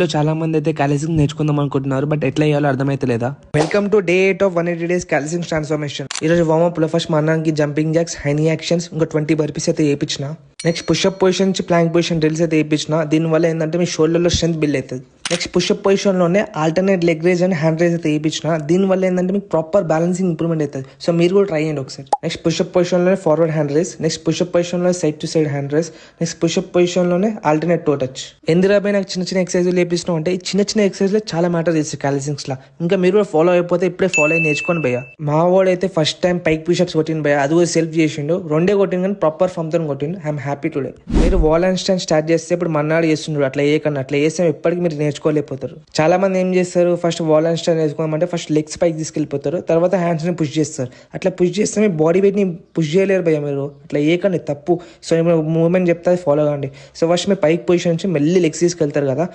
లో చాలా మంది అయితే క్యాలిసింగ్ నేర్చుకుందాం అనుకుంటున్నారు, బట్ ఎట్లా చేయాలో అర్థమైతలేదా. Welcome to day 8 of 180 days calisthenics transformation. ఈ రోజు వార్మప్ లో ఫస్ట్ మా అన్నానికి జంపింగ్ జాక్స్, హైనీ యాక్షన్స్, ఇంకా 20 బర్పీస్ అయితే వేయించిన. నెక్స్ట్ పుషప్ పొజిషన్ నుంచి ప్లాంక్ పొజిషన్ డ్రిల్స్ అయితే వేయించిన. దీనివల్ల ఏంటంటే మీ షోల్డర్ లో స్ట్రెంత్ బిల్డ్ అవుతుంది. నెక్స్ట్ పుషప్ పొజిషన్ లోనే alternate leg raise and hand raise అయితే వేయించిన. దీనివల్ల ఏంటంటే మీకు ప్రాపర్ బ్యాలెన్సింగ్ ఇంప్రూవ్మెంట్ అవుతుంది. సో మీరు కూడా ట్రై చేయండి ఒకసారి. నెక్స్ట్ పుషప్ పొజిషన్ లోనే forward hand raise, next pushup position లో side to side hand raise, next pushup position లోనే ఆల్టర్నేట్ టో టచ్. ఎందుకు నాకు చిన్న చిన్న ఎక్సర్సైజ్ లేపిస్తున్నాం అంటే ఈ చిన్న చిన్న ఎక్సర్సైజ్ లో చాలా మ్యాటర్ చేస్తాయి క్యాలిసింగ్స్ లా. ఇంకా మీరు కూడా ఫాలో అయిపోతే ఇప్పుడే ఫాలో అయ్యి నేర్చుకొని భయ్యా. మా వాడు అయితే ఫస్ట్ టైం పైక్ పుషప్స్ కొట్టిండు భయ్యా, అది కూడా సెల్ఫ్ చేసిండు. రెండే కొట్టిండు కానీ ప్రాపర్ ఫామ్ తో కొట్టిండు. I'm happy today. మీరు వాల్ హ్యాండ్ స్టాండ్ స్టార్ట్ చేస్తే ఇప్పుడు మన్నాడు చేస్తుండ్రు, అట్లా చేయకండి. అట్లా చేస్తే ఎప్పటికీ మీరు నేర్చుకోలేకపోతారు. చాలా మంది ఏం చేస్తారు, ఫస్ట్ వాల్ హ్యాండ్ స్టాండ్ నేర్చుకోమంటే ఫస్ట్ లెగ్స్ పైకి తీసుకెళ్ళిపోతారు, తర్వాత హ్యాండ్స్ ని పుష్ చేస్తారు. అట్లా పుష్ చేస్తే మీ బాడీ వెయిట్ ని పుష్ చేయలేరు భయ్యా మీరు. అట్లా చేయకండి, తప్పు. సో మూవ్మెంట్ చెప్తే ఫాలో కాండి. సో ఫస్ట్ మీరు పైక్ పొజిషన్ నుంచి మళ్ళీ లెగ్స్ తీసుకెళ్తారు కదా.